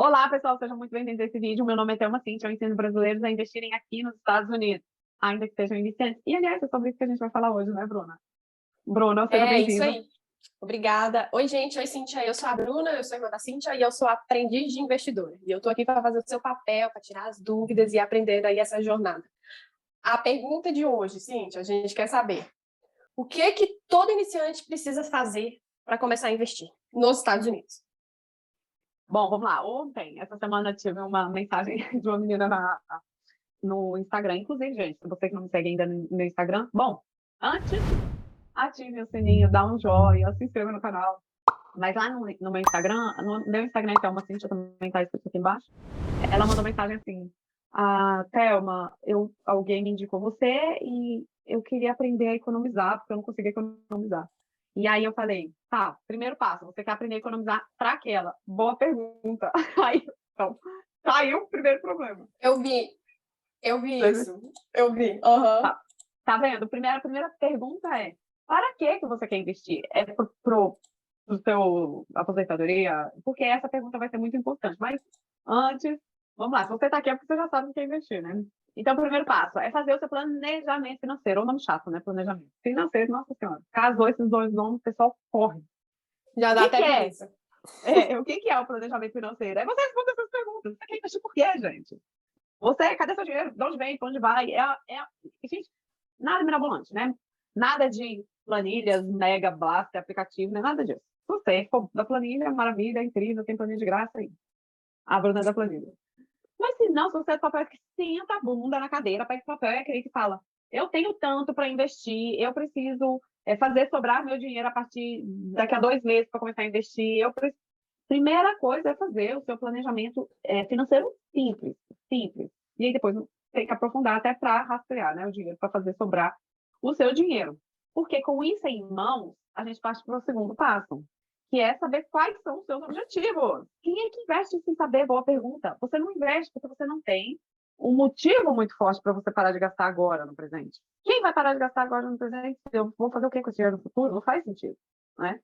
Olá, pessoal, sejam muito bem-vindos a esse vídeo. Meu nome é Thelma Cintia, eu ensino brasileiros a investirem aqui nos Estados Unidos, ainda que sejam iniciantes. E, aliás, é sobre isso que a gente vai falar hoje, né, Bruna? Bruna, seja É isso bem-vinda. aí. Obrigada. Oi, gente. Oi, Cíntia. Eu sou a Bruna, eu sou irmã da Cíntia e eu sou aprendiz de investidora. E eu tô aqui para fazer o seu papel, para tirar as dúvidas e aprender aí essa jornada. A pergunta de hoje, Cíntia, a gente quer saber o que todo iniciante precisa fazer para começar a investir nos Estados Unidos? Bom, vamos lá. Ontem, essa semana, eu tive uma mensagem de uma menina no Instagram. Inclusive, gente, se você que não me segue ainda no meu Instagram, bom, antes, ative o sininho, dá um joinha, se inscreva no canal. Mas lá no meu Instagram, no meu Instagram, que é uma Cintia, também tá escrito aqui embaixo, ela mandou mensagem assim: Thelma, alguém me indicou você e eu queria aprender a economizar, porque eu não conseguia economizar. E aí eu falei, tá, primeiro passo, você quer aprender a economizar para aquela? Boa pergunta. Aí, então, saiu o primeiro problema. Eu vi isso. Eu vi. Uhum. Tá vendo? A primeira pergunta é, para que você quer investir? É pro seu aposentadoria? Porque essa pergunta vai ser muito importante. Mas antes, vamos lá, se você está aqui é porque você já sabe o que é investir, né? Então, o primeiro passo é fazer o seu planejamento financeiro, ou nome chato, né? Planejamento financeiro, nossa senhora. Casou esses dois nomes, o pessoal corre. Já dá até preguiça. O que é o planejamento financeiro? É você responder essas perguntas. Você quer investir por quê, gente? Cadê seu dinheiro? De onde vem? Para onde vai? Gente, nada mirabolante, né? Nada de planilhas, mega, blast, aplicativo, não é nada disso. Se você for da planilha, maravilha, incrível, tem planilha de graça aí. A Bruna é da planilha. Mas se não, se você é do papel que senta a bunda na cadeira, pega o papel e aquele que fala, eu tenho tanto para investir, eu preciso fazer sobrar meu dinheiro a partir daqui a 2 meses para começar a investir. Primeira coisa é fazer o seu planejamento financeiro simples, simples. E aí depois tem que aprofundar até para rastrear, né, o dinheiro, para fazer sobrar o seu dinheiro. Porque com isso em mãos, a gente parte para o segundo passo, que é saber quais são os seus objetivos. Quem é que investe sem saber? Boa pergunta. Você não investe porque você não tem um motivo muito forte para você parar de gastar agora no presente. Quem vai parar de gastar agora no presente? Eu vou fazer o que com esse dinheiro no futuro? Não faz sentido, né?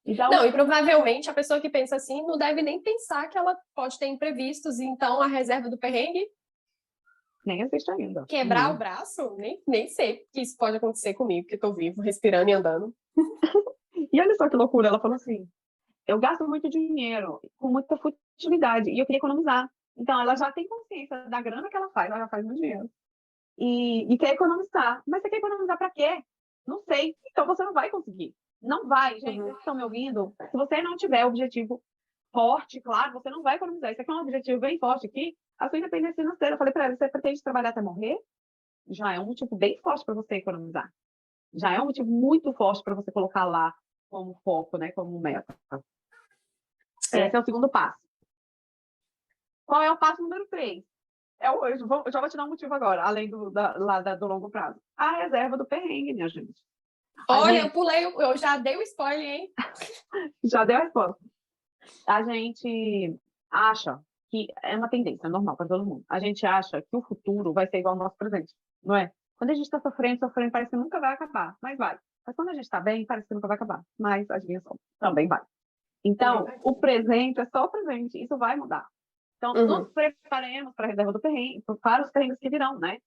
Então, não, e provavelmente a pessoa que pensa assim não deve nem pensar que ela pode ter imprevistos, então a reserva do perrengue nem existe ainda. Quebrar o braço? Nem sei que isso pode acontecer comigo, que eu tô vivo, respirando e andando. E olha só que loucura, ela falou assim, eu gasto muito dinheiro, com muita futilidade, e eu queria economizar. Então, ela já tem consciência da grana que ela já faz muito dinheiro. E quer economizar. Mas você quer economizar para quê? Não sei. Então, você não vai conseguir. Não vai, gente. Vocês estão me ouvindo? Se você não tiver objetivo forte, claro, você não vai economizar. Isso aqui é um objetivo bem forte aqui. A sua independência financeira. Eu falei para ela, você pretende trabalhar até morrer? Já é um motivo bem forte para você economizar. Já é um motivo muito forte para você colocar lá como foco, né, como meta. Esse é o segundo passo. Qual é o passo número 3? Eu já vou te dar um motivo agora, além do longo prazo. A reserva do perrengue, minha gente. Olha, eu já dei o spoiler, hein? Já deu a resposta. A gente acha que é uma tendência normal para todo mundo. A gente acha que o futuro vai ser igual ao nosso presente, não é? Quando a gente está sofrendo, parece que nunca vai acabar, mas vai. Mas quando a gente está bem, parece que nunca vai acabar, mas adivinha só, também vai. Então, o presente é só o presente, isso vai mudar. Então, nos preparemos para a reserva do perrengue, para os perrengues que virão, né?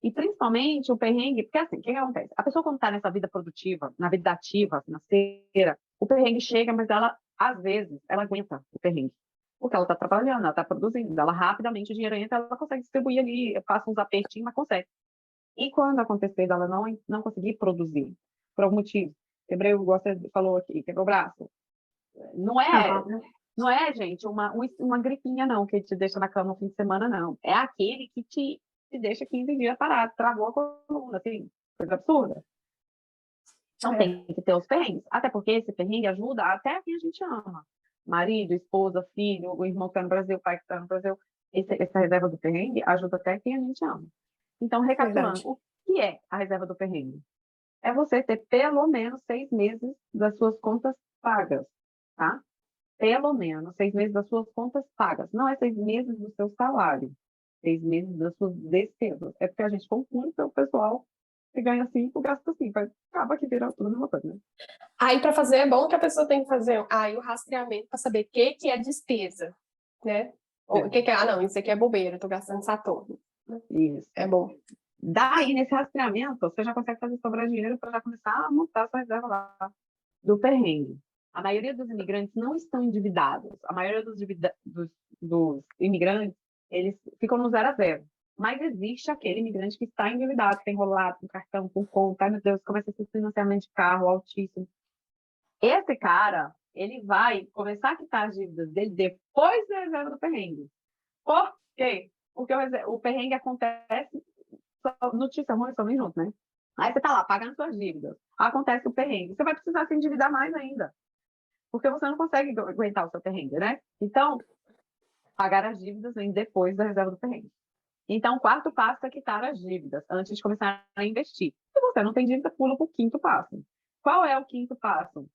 E principalmente o perrengue, porque assim, o que acontece? A pessoa quando está nessa vida produtiva, na vida ativa, financeira, o perrengue chega, mas ela, às vezes, ela aguenta o perrengue. Porque ela está trabalhando, ela está produzindo, ela rapidamente o dinheiro entra, ela consegue distribuir ali, passa uns apertinhos, mas consegue. E quando acontecer dela não conseguir produzir, por algum motivo, quebrei, você falou aqui, quebrou o braço, não é, gente, uma gripinha, não, que te deixa na cama no fim de semana, não. É aquele que te deixa 15 dias parado, travou a coluna, assim, coisa absurda. Então tem que ter os perrengues. Até porque esse perrengue ajuda até quem a gente ama. Marido, esposa, filho, o irmão que está no Brasil, o pai que está no Brasil. Essa reserva do perrengue ajuda até quem a gente ama. Então, recapitulando, o que é a reserva do perrengue? É você ter pelo menos 6 meses das suas contas pagas, tá? Pelo menos 6 meses das suas contas pagas. Não é 6 meses do seu salário. 6 meses das suas despesas. É porque a gente confunde o pessoal que ganha 5, gasta 5. Acaba que vira tudo a mesma coisa, né? Aí, para fazer, é bom que a pessoa tem que fazer o rastreamento para saber o que é despesa. né? O que que é? Ah, não, isso aqui é bobeira, eu tô gastando Saturno. Isso. É bom. Daí, nesse rastreamento, você já consegue fazer sobrar dinheiro para já começar a montar sua reserva lá do perrengue. A maioria dos imigrantes não estão endividados. A maioria dos imigrantes, eles ficam no 0 a 0. Mas existe aquele imigrante que está endividado, que tem enrolado com cartão, com conta, ai meu Deus, começa esse financiamento de carro altíssimo. Esse cara, ele vai começar a quitar as dívidas dele depois da reserva do perrengue. Por quê? Porque o perrengue acontece, notícia ruim, só vem junto, né? Aí você tá lá, pagando suas dívidas. Acontece o perrengue. Você vai precisar se endividar mais ainda. Porque você não consegue aguentar o seu perrengue, né? Então, pagar as dívidas vem depois da reserva do perrengue. Então, o quarto passo é quitar as dívidas antes de começar a investir. Se você não tem dívida, pula para o quinto passo. Qual é o quinto passo?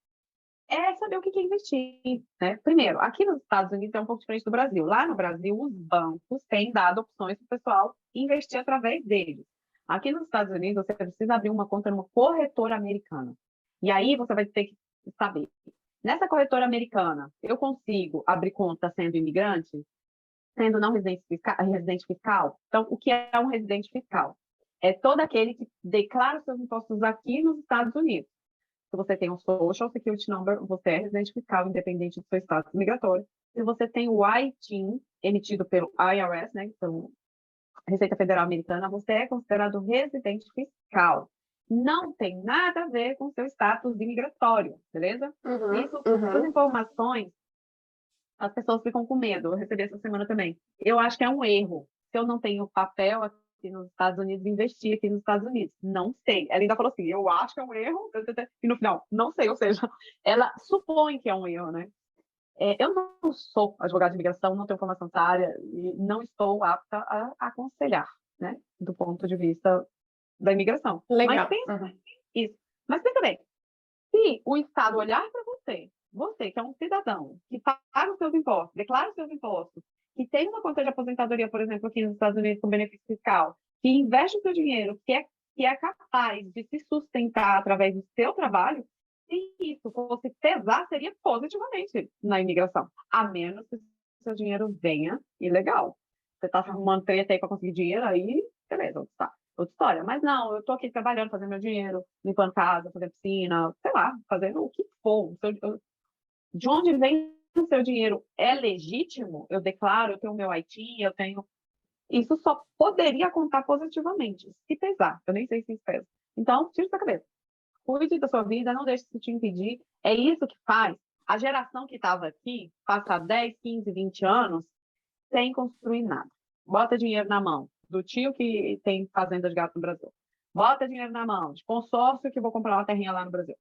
É saber o que é investir, né? Primeiro, aqui nos Estados Unidos é um pouco diferente do Brasil. Lá no Brasil, os bancos têm dado opções para o pessoal investir através deles. Aqui nos Estados Unidos, você precisa abrir uma conta numa corretora americana. E aí você vai ter que saber. Nessa corretora americana, eu consigo abrir conta sendo imigrante, sendo não residente fiscal? Então, o que é um residente fiscal? É todo aquele que declara os seus impostos aqui nos Estados Unidos. Se você tem um Social Security Number, você é residente fiscal, independente do seu status migratório. Se você tem o ITIN, emitido pelo IRS, né, pelo Receita Federal Americana, você é considerado residente fiscal. Não tem nada a ver com seu status imigratório, beleza? Essas informações, as pessoas ficam com medo. Eu recebi essa semana também. Eu acho que é um erro. Se eu não tenho papel aqui nos Estados Unidos, investir aqui nos Estados Unidos. Não sei. Ela ainda falou assim, eu acho que é um erro. E no final, não sei. Ou seja, ela supõe que é um erro, né? Eu não sou advogada de imigração, não tenho formação nessa área e não estou apta a aconselhar, né? Do ponto de vista da imigração. Legal. Mas pensa bem, se o Estado olhar para você que é um cidadão, que paga os seus impostos, declara os seus impostos, que tem uma conta de aposentadoria, por exemplo, aqui nos Estados Unidos com benefício fiscal, que investe o seu dinheiro, que é capaz de se sustentar através do seu trabalho, se isso fosse pesar, seria positivamente na imigração, a menos que o seu dinheiro venha ilegal. Você está arrumando treta aí para conseguir dinheiro, aí beleza, tá. Outra história. Mas não, eu estou aqui trabalhando, fazendo meu dinheiro, limpando casa, fazendo piscina, sei lá, fazendo o que for. De onde vem o seu dinheiro é legítimo, eu declaro, eu tenho o meu IT, eu tenho. Isso só poderia contar positivamente, se pesar. Eu nem sei se isso pesa. Então, tira da cabeça. Cuide da sua vida, não deixe isso te impedir. É isso que faz a geração que estava aqui, passar 10, 15, 20 anos, sem construir nada. Bota dinheiro na mão do tio que tem fazenda de gato no Brasil. Bota dinheiro na mão de consórcio que vou comprar uma terrinha lá no Brasil.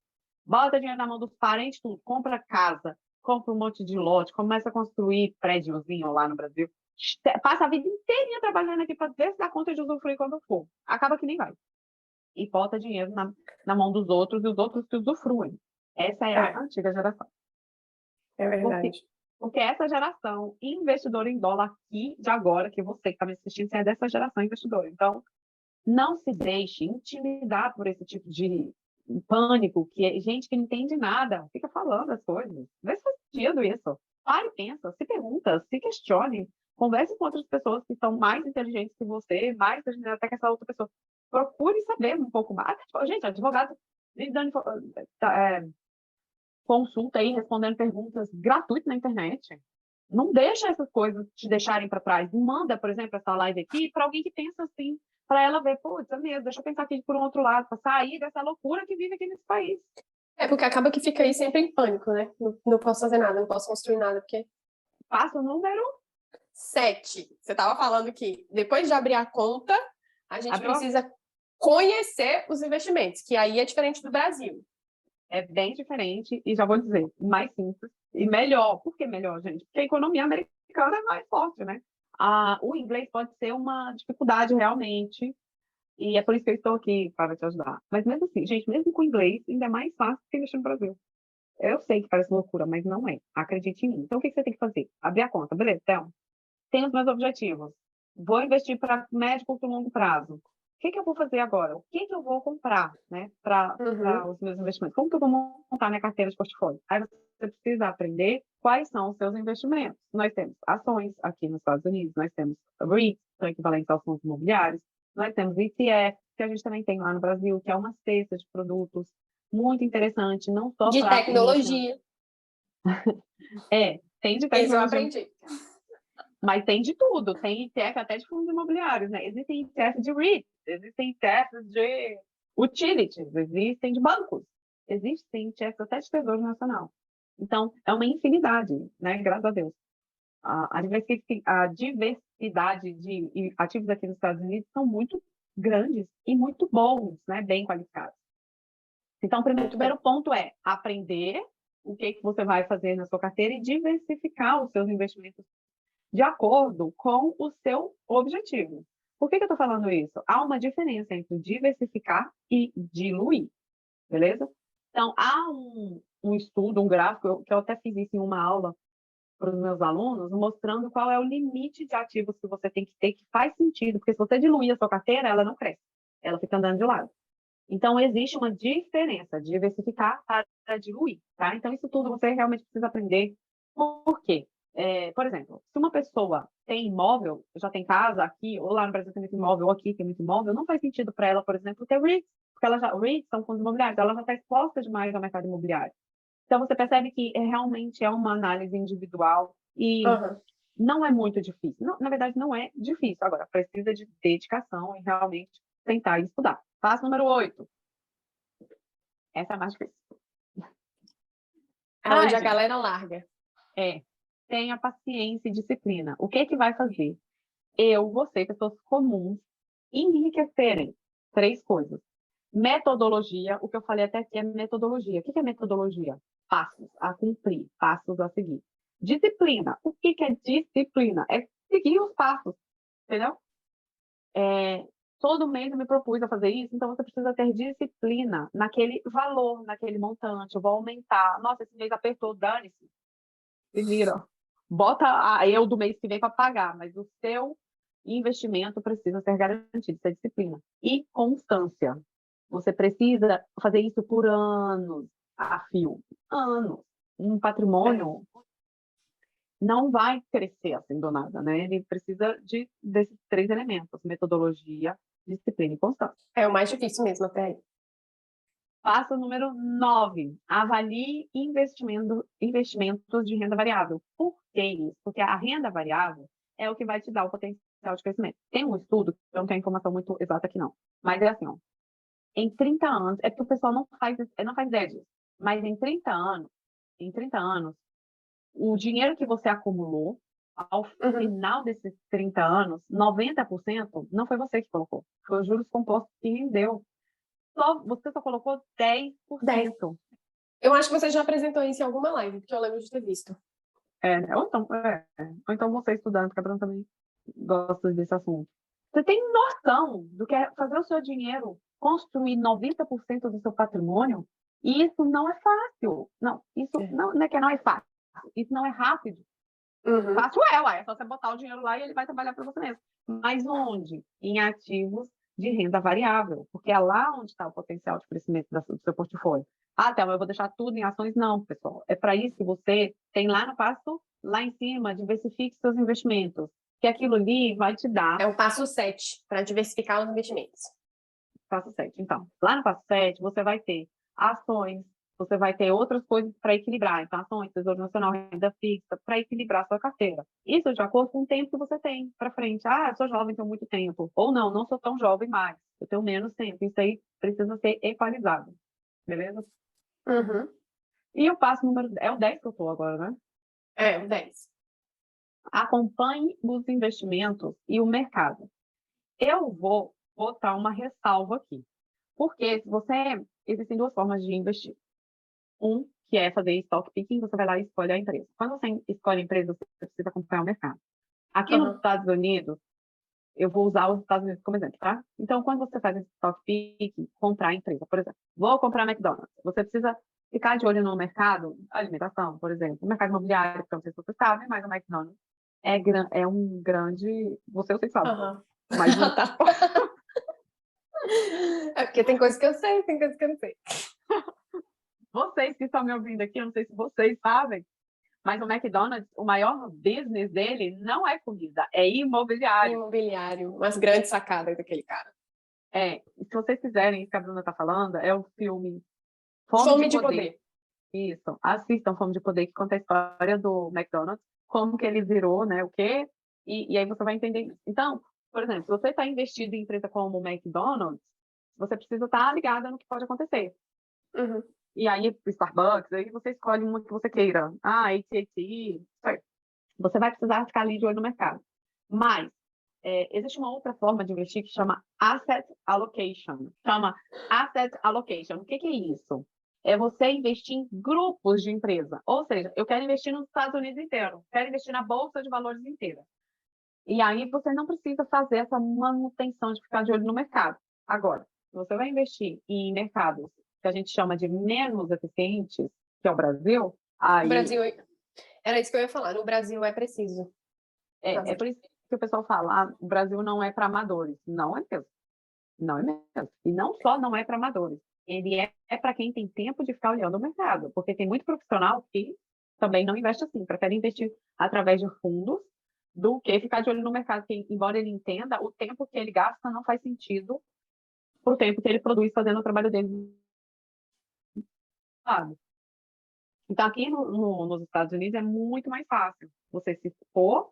Bota dinheiro na mão dos parentes, tudo. Compra casa, compra um monte de lote, começa a construir prédiozinho lá no Brasil. Passa a vida inteirinha trabalhando aqui para ver se dá conta de usufruir quando for. Acaba que nem vai. E bota dinheiro na mão dos outros e os outros que usufruem. Essa é a antiga geração. É verdade. Porque essa geração investidora em dólar aqui, de agora, que você que está me assistindo, você é dessa geração investidora. Então, não se deixe intimidar por esse tipo de pânico, que é gente que não entende nada, fica falando as coisas. Vê se faz sentido isso. Pare, pensa, se pergunta, se questione. Converse com outras pessoas que são mais inteligentes que você, mais inteligentes até que essa outra pessoa. Procure saber um pouco mais. Gente, advogado dando consulta aí, respondendo perguntas gratuitas na internet. Não deixa essas coisas te deixarem para trás. Manda, por exemplo, essa live aqui para alguém que pensa assim, para ela ver, putz, é mesmo, deixa eu pensar aqui por um outro lado, para sair dessa loucura que vive aqui nesse país. É porque acaba que fica aí sempre em pânico, né? Não posso fazer nada, não posso construir nada, porque... Passo número 7. Você estava falando que depois de abrir a conta, a gente Abriu precisa conhecer os investimentos, que aí é diferente do Brasil. É bem diferente e já vou dizer, mais simples e melhor. Por que melhor, gente? Porque a economia americana é mais forte, né? O inglês pode ser uma dificuldade realmente e é por isso que eu estou aqui para te ajudar. Mas mesmo assim, gente, mesmo com inglês, ainda é mais fácil que investir no Brasil. Eu sei que parece loucura, mas não é. Acredite em mim. Então, o que você tem que fazer? Abrir a conta. Beleza, então. Tenho os meus objetivos. Vou investir para médio, curto e longo prazo. que eu vou fazer agora? O que eu vou comprar, né, para os meus investimentos? Como que eu vou montar minha carteira de portfólio? Aí você precisa aprender quais são os seus investimentos. Nós temos ações aqui nos Estados Unidos, nós temos REITs, que são equivalentes aos fundos imobiliários, nós temos ETF, que a gente também tem lá no Brasil, que é uma cesta de produtos muito interessante, não só De para tecnologia. tem de Isso eu tecnologia, aprendi. mas tem de tudo. Tem ETF até de fundos imobiliários, né? Existem ETFs de REITs, existem ETFs de utilities, existem de bancos, existem ETFs até de Tesouro Nacional. Então, é uma infinidade, né? Graças a Deus. A diversidade de ativos aqui nos Estados Unidos são muito grandes e muito bons, né? Bem qualificados. Então, o primeiro ponto é aprender o que você vai fazer na sua carteira e diversificar os seus investimentos de acordo com o seu objetivo. Por que eu estou falando isso? Há uma diferença entre diversificar e diluir, beleza? Então, há um estudo, um gráfico, que eu até fiz isso em uma aula para os meus alunos, mostrando qual é o limite de ativos que você tem que ter, que faz sentido, porque se você diluir a sua carteira, ela não cresce, ela fica andando de lado. Então, existe uma diferença de diversificar para diluir, tá? Então, isso tudo você realmente precisa aprender. Por quê? Por exemplo, se uma pessoa tem imóvel, já tem casa aqui, ou lá no Brasil tem muito imóvel, ou aqui tem muito imóvel, não faz sentido para ela, por exemplo, ter REITs, porque REITs são fundos imobiliários, ela já está exposta demais ao mercado imobiliário. Então, você percebe que realmente é uma análise individual e não é muito difícil. Não, na verdade, não é difícil. Agora, precisa de dedicação e realmente tentar estudar. Passo número 8. Essa é a mais difícil. É onde a galera larga. Tenha paciência e disciplina. O que vai fazer você, pessoas comuns, enriquecerem 3 coisas. Metodologia, o que eu falei até aqui é metodologia. O que é metodologia? Passos a cumprir, passos a seguir. Disciplina. O que é disciplina? É seguir os passos, entendeu? Todo mês eu me propus a fazer isso, então você precisa ter disciplina naquele valor, naquele montante. Eu vou aumentar. Nossa, esse mês apertou, dane-se. Se vira. Bota eu do mês que vem para pagar, mas o seu investimento precisa ser garantido, isso é disciplina. E constância. Você precisa fazer isso por anos a fio. Anos. Um patrimônio não vai crescer assim do nada, né? Ele precisa desses 3 elementos: metodologia, disciplina e constância. É o mais difícil mesmo até aí. Passo número 9. Avalie investimentos de renda variável. Por que isso? Porque a renda variável é o que vai te dar o potencial de crescimento. Tem um estudo, eu não tenho informação muito exata aqui não, mas é assim, ó, em 30 anos, é porque o pessoal não faz ideia disso, mas em 30 anos, o dinheiro que você acumulou, ao final desses 30 anos, 90% não foi você que colocou, foi os juros compostos que rendeu. Você só colocou 10%. 10. Eu acho que você já apresentou isso em alguma live, porque eu lembro de ter visto. Ou então você estudando, porque a Bruna também gosta desse assunto. Você tem noção do que é fazer o seu dinheiro construir 90% do seu patrimônio? E isso não é fácil. Não, isso não é que não é fácil. Isso não é rápido. Fácil é só você botar o dinheiro lá e ele vai trabalhar para você mesmo. Mas onde? Em ativos de renda variável, porque é lá onde está o potencial de crescimento do seu portfólio. Thelma, eu vou deixar tudo em ações? Não, pessoal. É para isso que você tem lá no passo, lá em cima, diversifique seus investimentos, que aquilo ali vai te dar... É o passo 7, para diversificar os investimentos. Passo 7, então. Lá no passo 7, você vai ter ações, você vai ter outras coisas para equilibrar. Então, ações, Tesouro Nacional, renda fixa, para equilibrar a sua carteira. Isso de acordo com o tempo que você tem para frente. Eu sou jovem, tenho muito tempo. Ou não sou tão jovem mais. Eu tenho menos tempo. Isso aí precisa ser equalizado. Beleza? E o passo número... É o 10 que eu estou agora, né? É, o 10. Acompanhe os investimentos e o mercado. Eu vou botar uma ressalva aqui. Porque existem 2 formas de investir. Que é fazer stock picking, você vai lá e escolhe a empresa. Quando você escolhe a empresa, você precisa acompanhar o mercado. Aqui nos Estados Unidos, eu vou usar os Estados Unidos como exemplo, tá? Então, quando você faz esse stock picking, comprar a empresa, por exemplo, vou comprar a McDonald's, você precisa ficar de olho no mercado, alimentação, por exemplo, o mercado imobiliário, porque eu não sei se você sabe, mas o McDonald's é um grande... Você, eu sei que sabe. Mas É porque tem coisas que eu sei, tem coisas que eu não sei. Vocês que estão me ouvindo aqui, eu não sei se vocês sabem, mas o McDonald's, o maior business dele não é comida, é imobiliário. Imobiliário, umas grandes sacadas daquele cara. E se vocês quiserem, isso que a Bruna está falando, é o filme Fome de poder. Isso, assistam Fome de Poder, que conta a história do McDonald's, como que ele virou, né, o quê, e aí você vai entender isso. Então, por exemplo, se você está investido em empresa como o McDonald's, você precisa estar ligada no que pode acontecer. Uhum. E aí, o Starbucks, aí você escolhe uma que você queira. AT&T, isso aí. Você vai precisar ficar ali de olho no mercado. Mas existe uma outra forma de investir que chama Asset Allocation. Chama Asset Allocation. O que é isso? É você investir em grupos de empresa. Ou seja, eu quero investir nos Estados Unidos inteiro, quero investir na Bolsa de Valores inteira. E aí você não precisa fazer essa manutenção de ficar de olho no mercado. Agora, se você vai investir em mercados que a gente chama de menos eficientes, que é o Brasil, O aí Brasil, era isso que eu ia falar, no Brasil é preciso. é por isso que o pessoal fala, o Brasil não é para amadores. Não é mesmo. Não é mesmo. E não só não é para amadores. Ele é para quem tem tempo de ficar olhando o mercado, porque tem muito profissional que também não investe assim, prefere investir através de fundos do que ficar de olho no mercado, que, embora ele entenda, o tempo que ele gasta não faz sentido para o tempo que ele produz fazendo o trabalho dele. Sabe? Então, aqui nos Estados Unidos é muito mais fácil. Você, se for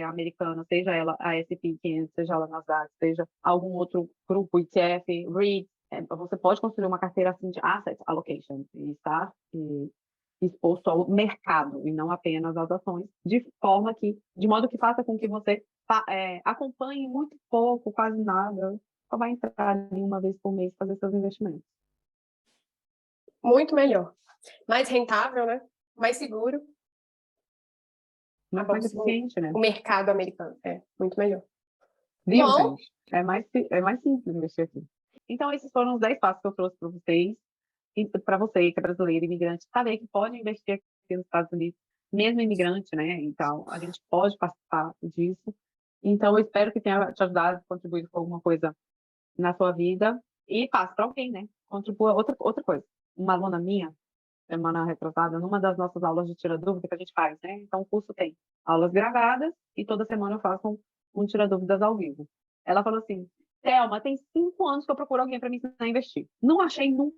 americana, seja ela a S&P 500, seja ela Nasdaq, seja algum outro grupo, ETF, REIT, você pode construir uma carteira assim de asset allocation e estar exposto ao mercado e não apenas às ações, de modo que faça com que você acompanhe muito pouco, quase nada, só vai entrar ali uma vez por mês fazer seus investimentos. Muito melhor. Mais rentável, né? Mais seguro. Muito mais eficiente, né? O mercado americano. É, muito melhor. Viu, Bom, gente? É mais simples investir aqui. Então, esses foram os 10 passos que eu trouxe para vocês. E para você, que é brasileiro, imigrante, saber que pode investir aqui nos Estados Unidos, mesmo imigrante, né? Então, a gente pode participar disso. Então, eu espero que tenha te ajudado, contribuído com alguma coisa na sua vida. E passe para alguém, né? Contribua outra coisa. Uma aluna minha, semana retrasada, numa das nossas aulas de tira dúvida que a gente faz, né? Então, o curso tem aulas gravadas e toda semana eu faço um tira dúvidas ao vivo. Ela falou assim: Thelma, tem 5 anos que eu procuro alguém para me ensinar a investir. Não achei nunca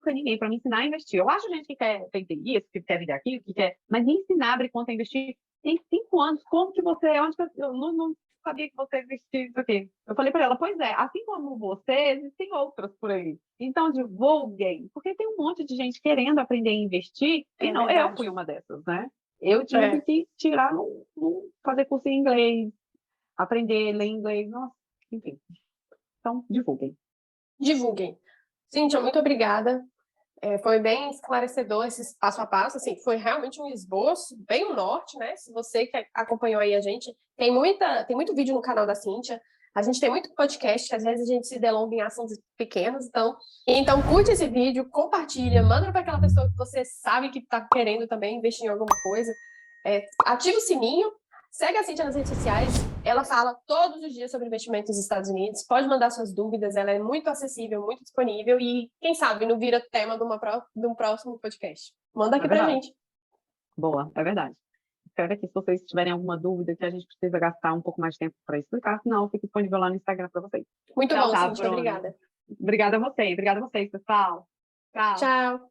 ninguém para me ensinar a investir. Eu acho gente que quer vender isso, que quer vender aquilo, que quer, mas me ensinar a abrir conta a investir. Tem 5 anos, como que você, onde que eu não sabia que você investia isso aqui? Eu falei para ela, pois é, assim como você, existem outras por aí. Então, divulguem, porque tem um monte de gente querendo aprender a investir, e não, eu fui uma dessas, né? Eu tive que tirar, fazer curso em inglês, aprender, ler inglês, nossa, enfim. Então, divulguem. Divulguem. Cíntia, muito obrigada. Foi bem esclarecedor esse passo a passo, assim, foi realmente um esboço, bem o norte, né? Se você que acompanhou aí a gente, tem muito vídeo no canal da Cíntia, a gente tem muito podcast, que às vezes a gente se delonga em assuntos pequenos, então curte esse vídeo, compartilha, manda para aquela pessoa que você sabe que está querendo também investir em alguma coisa, ativa o sininho, segue a Cíntia nas redes sociais, ela fala todos os dias sobre investimentos nos Estados Unidos, pode mandar suas dúvidas, ela é muito acessível, muito disponível e, quem sabe, não vira tema de um próximo podcast. Manda aqui pra gente. Boa, é verdade. Escreve aqui se vocês tiverem alguma dúvida que a gente precisa gastar um pouco mais de tempo para explicar, senão fica disponível lá no Instagram para vocês. Muito bom, Cíntia, obrigada. Obrigada a vocês, pessoal. Tchau. Tchau.